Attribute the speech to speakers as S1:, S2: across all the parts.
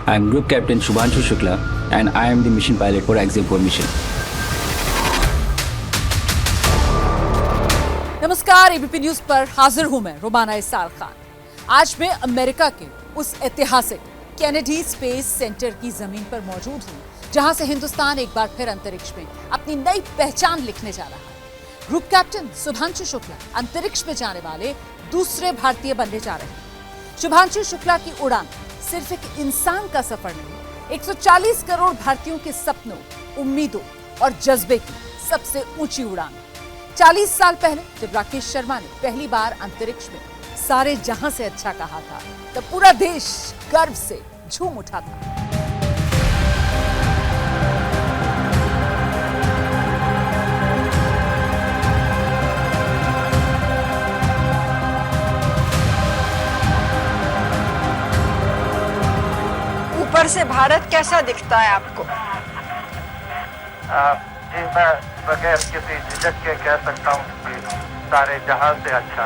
S1: I am Group Captain Shubhanshu Shukla and I am the mission pilot for Axiom 4 mission.
S2: नमस्कार, ABP news पर हाजिर हूं मैं रुबाना इसाल खान। आज मैं अमेरिका के उस ऐतिहासिक केनेडी स्पेस सेंटर की जमीन पर मौजूद हूं, जहां से हिंदुस्तान एक बार फिर अंतरिक्ष में अपनी नई पहचान लिखने जा रहा है। ग्रुप कैप्टन शुभांशु शुक्ला अंतरिक्ष में जाने वाले दूसरे भारतीय बनने जा रहे हैं। शुभांशु शुक्ला की उड़ान सिर्फ एक इंसान का सफर नहीं, 140 करोड़ भारतीयों के सपनों, उम्मीदों और जज्बे की सबसे ऊंची उड़ान। 40 साल पहले जब राकेश शर्मा ने पहली बार अंतरिक्ष में सारे जहां से अच्छा कहा था, तब पूरा देश गर्व से झूम उठा था।
S3: ऊपर से भारत कैसा दिखता है आपको?
S4: जी, मैं बगैर किसी झिझक के कह सकता हूँ कि सारे जहां से अच्छा।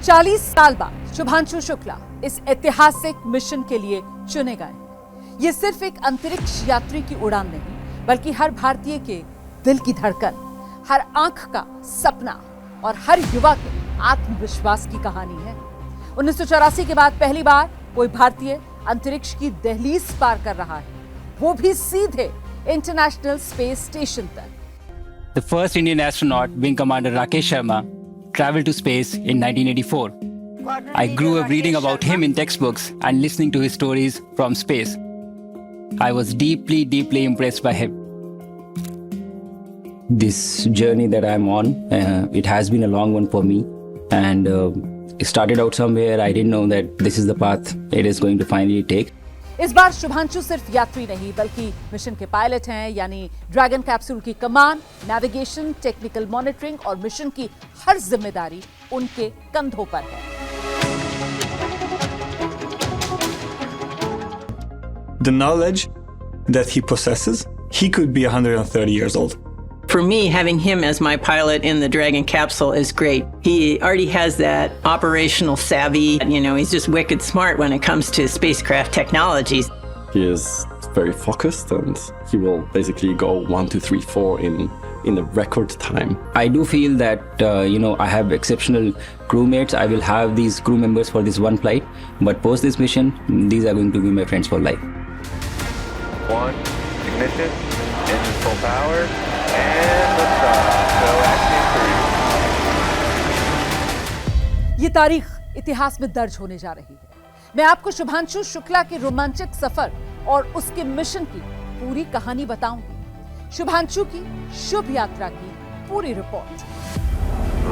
S2: 40 साल बाद शुभांशु शुक्ला इस ऐतिहासिक मिशन के लिए चुने गए। ये सिर्फ एक अंतरिक्ष यात्री की उड़ान नहीं, बल्कि हर भारतीय के दिल की धड़कन, हर आंख का सपना और हर युवा के आत्मविश्वास की कहानी है। 1984 के बाद पहली बार कोई भारतीय अंतरिक्ष की दहलीज पार कर रहा है, वो भी सीधे इंटरनेशनल स्पेस स्टेशन तक।
S1: The first Indian astronaut, Wing Commander Rakesh Sharma, traveled to space in 1984. I grew up reading about him in textbooks and listening to his stories from space. I was deeply impressed by him. This journey that I'm on, it has been a long one for me, and it started out somewhere. I didn't know that this is the path it is going to finally take.
S2: इस बार शुभांशु सिर्फ यात्री नहीं, बल्कि mission के pilot हैं, यानी dragon capsule की कमान, navigation, technical monitoring और मिशन की हर जिम्मेदारी उनके कंधों पर है।
S5: The knowledge that he possesses, he could be 130 years old.
S6: For me, having him as my pilot in the Dragon capsule is great. He already has that operational savvy. You know, he's just wicked smart when it comes to spacecraft technologies.
S7: He is very focused and he will basically go 1, 2, 3, 4 in a record time.
S1: I do feel that, I have exceptional crewmates. I will have these crew members for this one flight, but post this mission, these are going to be my friends for life.
S4: 1, ignition, engine full power, and liftoff. Go active 3.
S2: ये तारीख इतिहास में दर्ज होने जा रही है। मैं आपको शुभांशु शुक्ला के रोमांचक सफर और उसके मिशन की पूरी कहानी बताऊंगी। शुभांशु की शुभ यात्रा की पूरी report.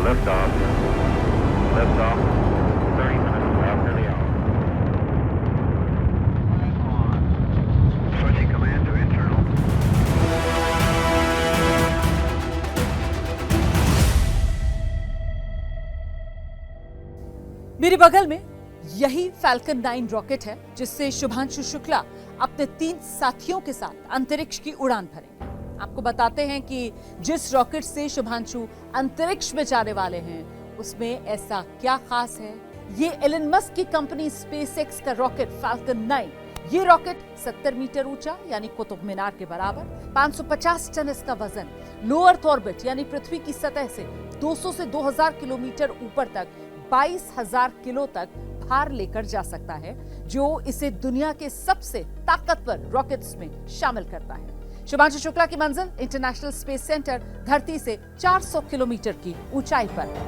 S4: Liftoff. 30 minutes after the hour. Switching command to internal.
S2: मेरे बगल में यही फैल्कन 9 रॉकेट है, जिससे शुभांशु शुक्ला अपने 3 साथियों के साथ अंतरिक्ष की उड़ान भरेंगे। आपको बताते हैं कि जिस रॉकेट से शुभांशु अंतरिक्ष में जाने वाले हैं, उसमें ऐसा क्या खास है। ये एलन मस्क की कंपनी स्पेसएक्स का रॉकेट फैल्कन 9। ये रॉकेट 70 मीटर ऊंचा यानी कुतुब मीनार के बराबर, 550 टन इसका वजन, लो अर्थ ऑर्बिट यानी पृथ्वी की सतह से 200 से 2000 किलोमीटर ऊपर तक 22,000 किलो तक भार लेकर जा सकता है, जो इसे दुनिया के सबसे ताकतवर रॉकेट्स में शामिल करता है। शुभांशु शुक्ला की मंजिल इंटरनेशनल स्पेस सेंटर धरती से 400 किलोमीटर की ऊंचाई पर है।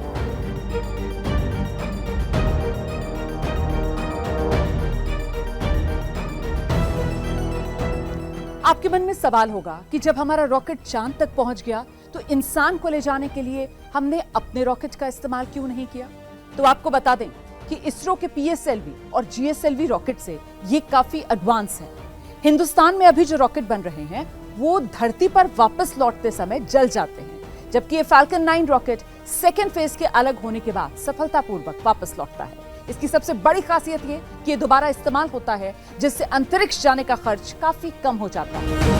S2: आपके मन में सवाल होगा कि जब हमारा रॉकेट चांद तक पहुंच गया, तो इंसान को ले जाने के लिए हमने अपने रॉकेट का इस्तेमाल क्यों नहीं किया? तो आपको बता दें कि इसरो के पीएसएलवी और जीएसएलवी रॉकेट से ये काफी एडवांस है। हिंदुस्तान में अभी जो रॉकेट बन रहे हैं, वो धरती पर वापस लौटते समय जल जाते हैं, जबकि ये फैल्कन 9 रॉकेट सेकेंड फेज के अलग होने के बाद सफलतापूर्वक वापस लौटता है। इसकी सबसे बड़ी खासियत ये कि ये दोबारा इस्तेमाल होता है, जिससे अंतरिक्ष जाने का खर्च काफी कम हो जाता है।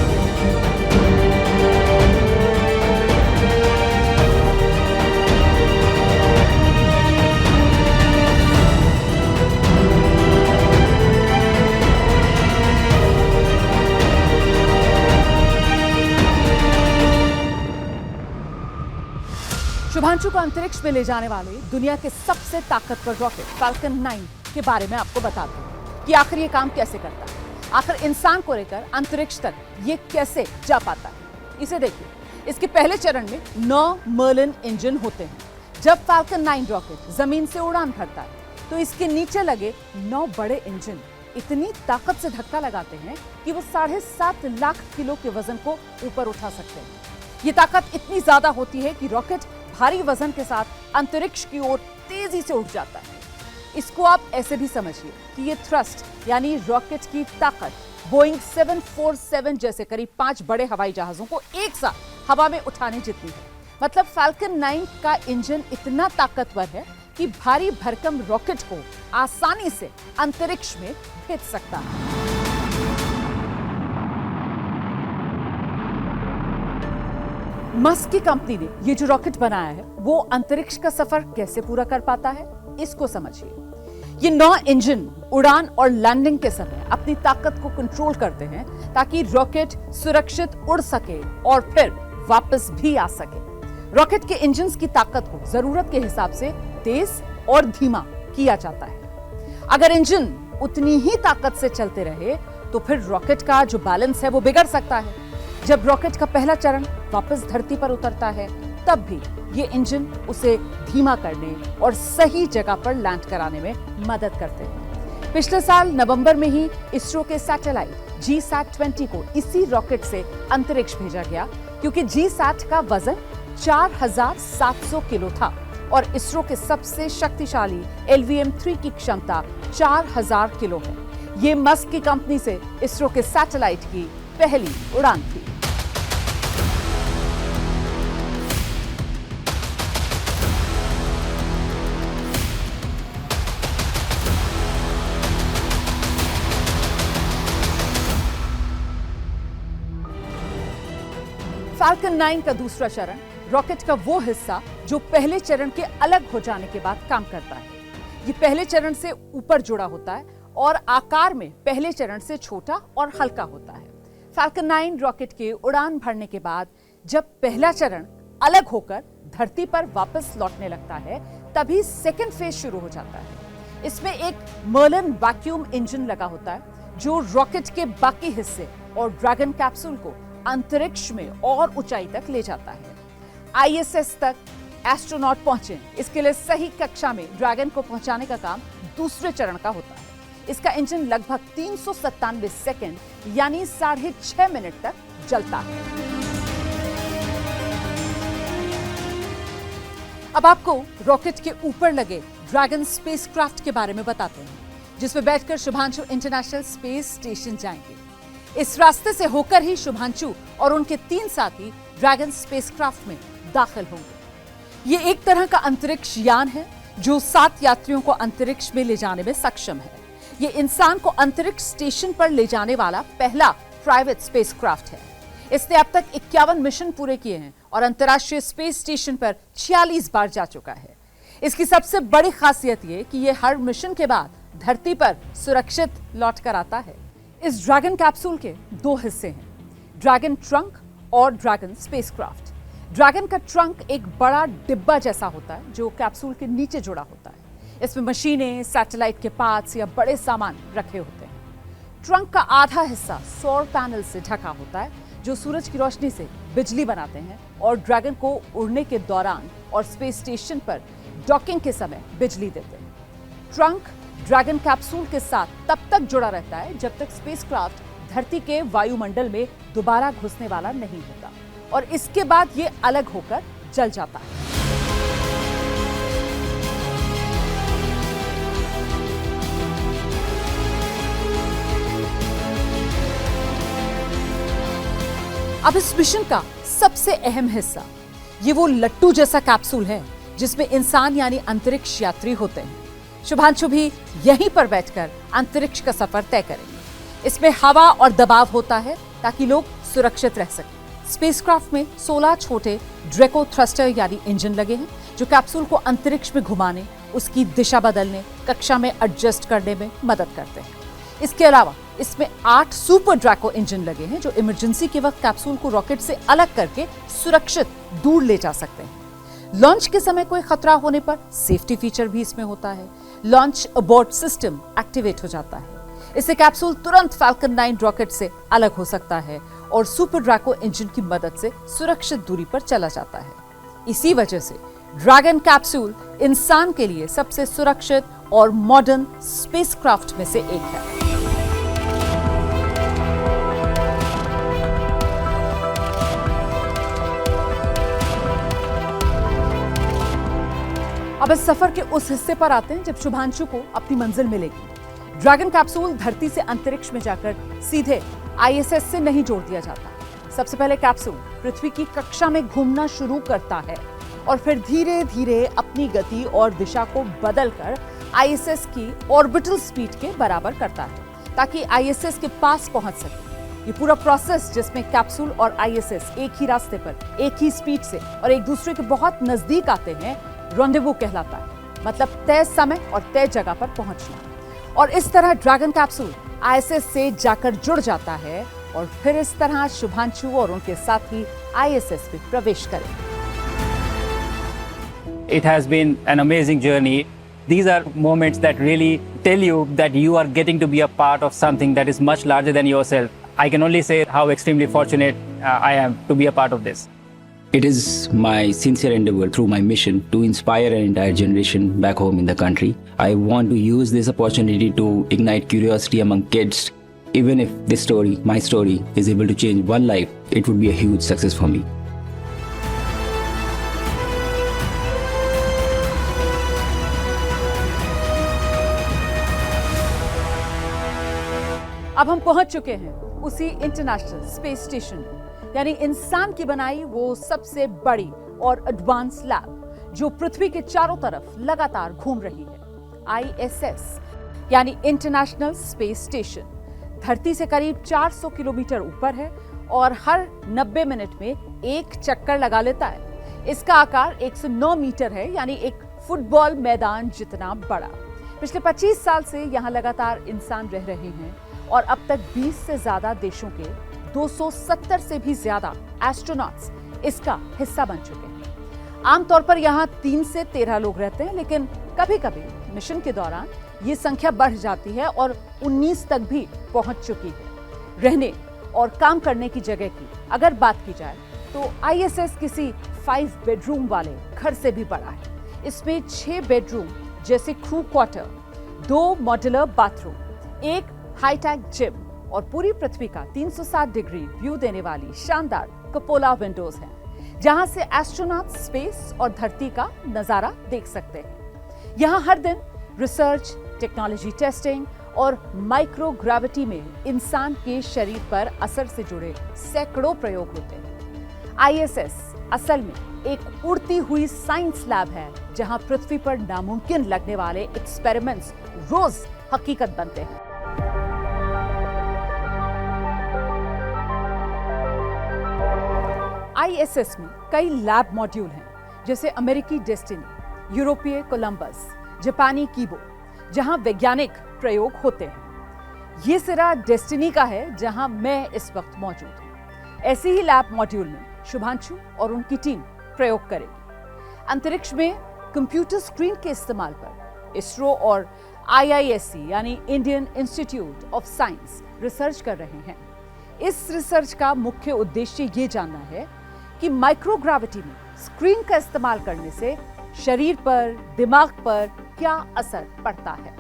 S2: शुभांशु को अंतरिक्ष में ले जाने वाले दुनिया के सबसे ताकतवर रॉकेट फाल्कन 9 के बारे में आपको बताते हैं कि आखिर ये काम कैसे करता है, आखिर इंसान को लेकर अंतरिक्ष तक ये कैसे जा पाता है। इसे देखिए, इसके पहले चरण में 9 मर्लिन इंजन होते हैं। जब फाल्कन 9 रॉकेट जमीन से उड़ान भरता है तो इसके नीचे लगे 9 बड़े इंजन इतनी ताकत से धक्का लगाते हैं कि वो 7.5 लाख किलो के वजन को ऊपर उठा सकते हैं। ये ताकत इतनी ज्यादा होती है कि रॉकेट भारी वजन के साथ अंतरिक्ष की ओर तेजी से उठ जाता है। इसको आप ऐसे भी समझिए कि ये थ्रस्ट यानी रॉकेट की ताकत बोइंग 747 जैसे करीब 5 बड़े हवाई जहाजों को एक साथ हवा में उठाने जितनी है। मतलब फाल्कन 9 का इंजन इतना ताकतवर है कि भारी भरकम रॉकेट को आसानी से अंतरिक्ष में भेज सकता है। मस्क की कंपनी ने ये जो रॉकेट बनाया है वो अंतरिक्ष का सफर कैसे पूरा कर पाता है, इसको समझिए। ये 9 इंजन उड़ान और लैंडिंग के समय अपनी ताकत को कंट्रोल करते हैं ताकि रॉकेट सुरक्षित उड़ सके और फिर वापस भी आ सके। रॉकेट के इंजन्स की ताकत को जरूरत के हिसाब से तेज और धीमा किया जाता है। अगर इंजन उतनी ही ताकत से चलते रहे तो फिर रॉकेट का जो बैलेंस है वो बिगड़ सकता है। जब रॉकेट का पहला चरण वापस धरती पर उतरता है तब भी ये इंजन उसे धीमा करने और सही जगह पर लैंड कराने में मदद करते हैं। पिछले साल नवंबर में ही इसरो के सैटेलाइट GSAT-20 को इसी रॉकेट से अंतरिक्ष भेजा गया, क्योंकि GSAT का वजन 4700 किलो था और इसरो के सबसे शक्तिशाली LVM-3 की क्षमता 4000 किलो है। ये मस्क की कंपनी से इसरो के सैटेलाइट की पहली उड़ान थी। फाल्कन 9 का दूसरा चरण रॉकेट का वो हिस्सा जो पहले चरण के अलग हो जाने के बाद काम करता है। ये पहले चरण से ऊपर जुड़ा होता है और आकार में पहले चरण से छोटा और हल्का होता है। फाल्कन 9 रॉकेट के उड़ान भरने के बाद जब पहला चरण अलग होकर धरती पर वापस लौटने लगता है तभी सेकेंड फेज शुरू हो जाता है। इसमें एक मर्लिन वैक्यूम इंजन लगा होता है जो रॉकेट के बाकी हिस्से और ड्रैगन कैप्सूल को अंतरिक्ष में और ऊंचाई तक ले जाता है। ISS तक एस्ट्रोनॉट पहुंचे, इसके लिए सही कक्षा में ड्रैगन को पहुंचाने का काम दूसरे चरण का होता है। इसका इंजन लगभग 397 सेकंड यानी 6.5 मिनट तक जलता है। अब आपको रॉकेट के ऊपर लगे ड्रैगन स्पेसक्राफ्ट के बारे में बताते हैं, जिसमें बैठकर शुभांशु इंटरनेशनल स्पेस स्टेशन जाएंगे। इस रास्ते से होकर ही शुभांशु और उनके 3 साथी ड्रैगन स्पेसक्राफ्ट में दाखिल होंगे। ये एक तरह का अंतरिक्ष यान है जो 7 यात्रियों को अंतरिक्ष में ले जाने में सक्षम है। ये इंसान को अंतरिक्ष स्टेशन पर ले जाने वाला पहला प्राइवेट स्पेसक्राफ्ट है। इसने अब तक 51 मिशन पूरे किए हैं और अंतर्राष्ट्रीय स्पेस स्टेशन पर 46 बार जा चुका है। इसकी सबसे बड़ी खासियत ये कि ये हर मिशन के बाद धरती पर सुरक्षित लौट कर आता है। इस ड्रैगन कैप्सूल के 2 हिस्से हैं, ड्रैगन ट्रंक और ड्रैगन स्पेसक्राफ्ट। ड्रैगन का ट्रंक एक बड़ा डिब्बा जैसा होता है जो कैप्सूल के नीचे जुड़ा होता है। इसमें मशीनें, सैटेलाइट के पार्ट्स या बड़े सामान रखे होते हैं। ट्रंक का आधा हिस्सा सौर पैनल से ढका होता है जो सूरज की रोशनी से बिजली बनाते हैं और ड्रैगन को उड़ने के दौरान और स्पेस स्टेशन पर डॉकिंग के समय बिजली देते हैं। ट्रंक ड्रैगन कैप्सूल के साथ तब तक जुड़ा रहता है जब तक स्पेसक्राफ्ट धरती के वायुमंडल में दोबारा घुसने वाला नहीं होता और इसके बाद ये अलग होकर जल जाता है। अब इस मिशन का सबसे अहम हिस्सा ये वो लट्टू जैसा कैप्सूल है जिसमें इंसान यानी अंतरिक्ष यात्री होते हैं। शुभांशु भी यहीं पर बैठकर अंतरिक्ष का सफर तय करेंगे। इसमें हवा और दबाव होता है ताकि लोग सुरक्षित रह सकें। स्पेसक्राफ्ट में 16 छोटे ड्रैको थ्रस्टर यानी इंजन लगे हैं जो कैप्सूल को अंतरिक्ष में घुमाने, उसकी दिशा बदलने, कक्षा में एडजस्ट करने में मदद करते हैं। इसके अलावा इसमें 8 सुपर ड्रैको इंजन लगे हैं जो इमरजेंसी के वक्त कैप्सूल को रॉकेट से अलग करके सुरक्षित दूर ले जा सकते हैं। लॉन्च के समय कोई खतरा होने पर सेफ्टी फीचर भी इसमें होता है। लॉन्च अबॉर्ट सिस्टम एक्टिवेट हो जाता है। इससे कैप्सूल तुरंत फैल्कन 9 रॉकेट से अलग हो सकता है और सुपर ड्रैगन इंजन की मदद से सुरक्षित दूरी पर चला जाता है। इसी वजह से ड्रैगन कैप्सूल इंसान के लिए सबसे सुरक्षित और मॉडर्न स्पेसक्राफ्ट में से एक है। अब इस सफर के उस हिस्से पर आते हैं जब शुभांशु को अपनी मंजिल मिलेगी। ड्रैगन कैप्सूल धरती से अंतरिक्ष में जाकर सीधे आईएसएस से नहीं जोड़ दिया जाता। सबसे पहले कैप्सूल पृथ्वी की कक्षा में घूमना शुरू करता है और फिर धीरे धीरे अपनी गति और दिशा को बदलकर आईएसएस की ऑर्बिटल स्पीड के बराबर करता है ताकि आईएसएस के पास पहुंच सके। ये पूरा प्रोसेस जिसमें कैप्सूल और आईएसएस एक ही रास्ते पर एक ही स्पीड से और एक दूसरे के बहुत नजदीक आते हैं, रॉन्डेवू कहलाता है, मतलब तय समय और तय जगह पर पहुंचना। और इस तरह ड्रैगन कैप्सूल आईएसएस से जाकर जुड़ जाता है और फिर इस तरह शुभांशु और उनके साथी आईएसएस में प्रवेश करेंगे।
S1: It has been an amazing journey. These are moments that really tell you that you are getting to be a part of something that is much larger than yourself. I can only say how extremely fortunate I am to be a part of this.
S8: It is my sincere endeavor through my mission to inspire an entire generation back home in the country. I want to use this opportunity to ignite curiosity among kids. Even if this story, my story, is able to change one life, it would be a huge success for me.
S2: अब हम पहुंच चुके हैं उसी international space station, यानी इंसान की बनाई वो सबसे बड़ी और एडवांस लैब जो पृथ्वी के चारों तरफ लगातार घूम रही है। आईएसएस यानी इंटरनेशनल स्पेस स्टेशन धरती से करीब 400 किलोमीटर ऊपर है और हर 90 मिनट में एक चक्कर लगा लेता है। इसका आकार 109 मीटर है, यानी एक फुटबॉल मैदान जितना बड़ा। पिछले 25 साल से यहाँ लगातार इंसान रह रहे हैं और अब तक 20 से ज्यादा देशों के 270 से भी ज्यादा एस्ट्रोनॉट्स इसका हिस्सा बन चुके हैं। आमतौर पर यहाँ 3 से 13 लोग रहते हैं, लेकिन कभी-कभी मिशन के दौरान ये संख्या बढ़ जाती है और 19 तक भी पहुंच चुकी है। रहने और काम करने की जगह की अगर बात की जाए तो आईएसएस किसी 5 बेडरूम वाले घर से भी बड़ा है। इसमें 6 बेडरूम जैसे क्रू क्वार्टर, 2 मॉड्यूलर बाथरूम, एक हाईटेक जिम और पूरी पृथ्वी का 360 डिग्री व्यू देने वाली शानदार कपोला विंडोज हैं, जहां से एस्ट्रोनॉट स्पेस और धरती का नजारा देख सकते हैं। यहां हर दिन रिसर्च, टेक्नोलॉजी टेस्टिंग और माइक्रोग्रेविटी में इंसान के शरीर पर असर से जुड़े सैकड़ों प्रयोग होते हैं। आईएसएस असल में एक उड़ती हुई साइंस लैब है, जहां पृथ्वी पर नामुमकिन लगने वाले एक्सपेरिमेंट्स रोज हकीकत बनते हैं। आईएसएस में कई लैब मॉड्यूल हैं, जैसे अमेरिकी डेस्टिनी, यूरोपीय कोलंबस, जापानी कीबो, जहां वैज्ञानिक प्रयोग होते हैं। ये सिरा डेस्टिनी का है, जहां मैं इस वक्त मौजूद हूं। ऐसे ही लैब मॉड्यूल में शुभांशु और उनकी टीम प्रयोग करेगी। अंतरिक्ष में कंप्यूटर स्क्रीन के इस्तेमाल पर इसरो और आईआईएससी यानी Indian institute of science research कर रहे हैं। इस रिसर्च का मुख्य उद्देश्य ये जानना है कि माइक्रोग्रेविटी में स्क्रीन का इस्तेमाल करने से शरीर पर, दिमाग पर क्या असर पड़ता है।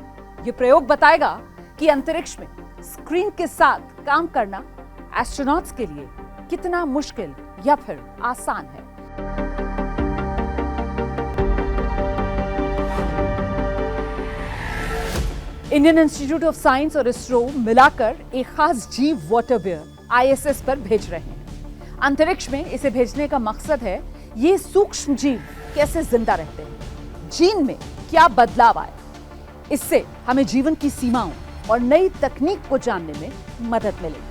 S2: ये प्रयोग बताएगा कि अंतरिक्ष में स्क्रीन के साथ काम करना एस्ट्रोनॉट्स के लिए कितना मुश्किल या फिर आसान है। इंडियन इंस्टीट्यूट ऑफ साइंस और इसरो मिलाकर एक खास जीव वाटर बेयर आईएसएस पर भेज रहे हैं। अंतरिक्ष में इसे भेजने का मकसद है ये सूक्ष्म जीव कैसे जिंदा रहते हैं, जीन में क्या बदलाव आए। इससे हमें जीवन की सीमाओं और नई तकनीक को जानने में मदद मिलेगी।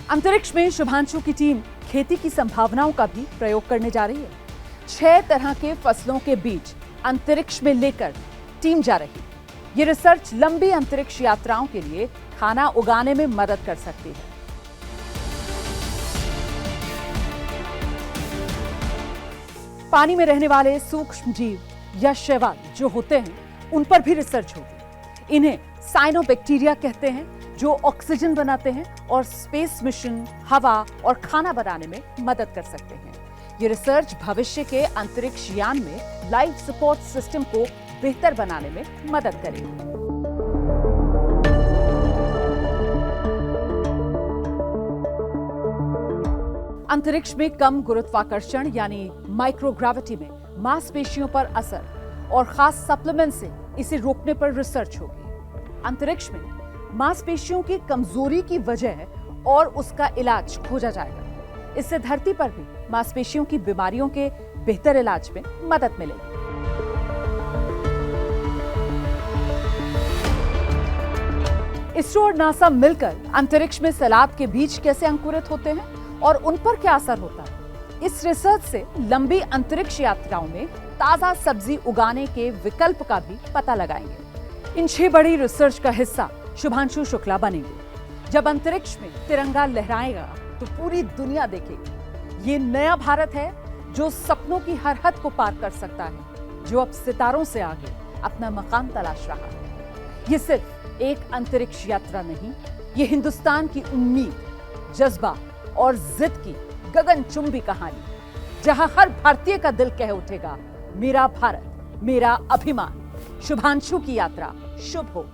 S2: अंतरिक्ष में शुभांशु की टीम खेती की संभावनाओं का भी प्रयोग करने जा रही है। 6 तरह के फसलों के बीज अंतरिक्ष में लेकर टीम जा रही है। ये रिसर्च लंबी अंतरिक्ष यात्राओं के लिए खाना उगाने में मदद कर सकती है। पानी में रहने वाले सूक्ष्म जीव या शैवाल जो होते हैं उन पर भी रिसर्च होगी। इन्हें साइनोबैक्टीरिया कहते हैं, जो ऑक्सीजन बनाते हैं और स्पेस मिशन, हवा और खाना बनाने में मदद कर सकते हैं। ये रिसर्च भविष्य के अंतरिक्ष यान में लाइफ सपोर्ट सिस्टम को बेहतर बनाने में मदद करेगी। अंतरिक्ष में कम गुरुत्वाकर्षण यानी माइक्रोग्रेविटी में मांसपेशियों पर असर और खास सप्लीमेंट से इसे रोकने पर रिसर्च होगी। अंतरिक्ष में मांसपेशियों की कमजोरी की वजह और उसका इलाज खोजा जाएगा। इससे धरती पर भी मांसपेशियों की बीमारियों के बेहतर इलाज में मदद मिलेगी। इसरो और नासा मिलकर अंतरिक्ष में सलाद के बीज कैसे अंकुरित होते हैं और उन पर क्या असर होता है, इस रिसर्च से लंबी अंतरिक्ष यात्राओं में ताजा सब्जी उगाने के विकल्प का भी पता लगाएंगे। इन 6 बड़ी रिसर्च का हिस्सा शुभांशु शुक्ला बनेंगे। जब अंतरिक्ष में तिरंगा लहराएगा तो पूरी दुनिया देखेगी। ये नया भारत है जो सपनों की हर हद को पार कर सकता है, जो अब सितारों से आगे अपना मकाम तलाश रहा है। ये सिर्फ एक अंतरिक्ष यात्रा नहीं, ये हिंदुस्तान की उम्मीद, जज्बा और जिद की गगनचुंबी कहानी, जहां हर भारतीय का दिल कह उठेगा, मेरा भारत, मेरा अभिमान। शुभांशु की यात्रा शुभ हो।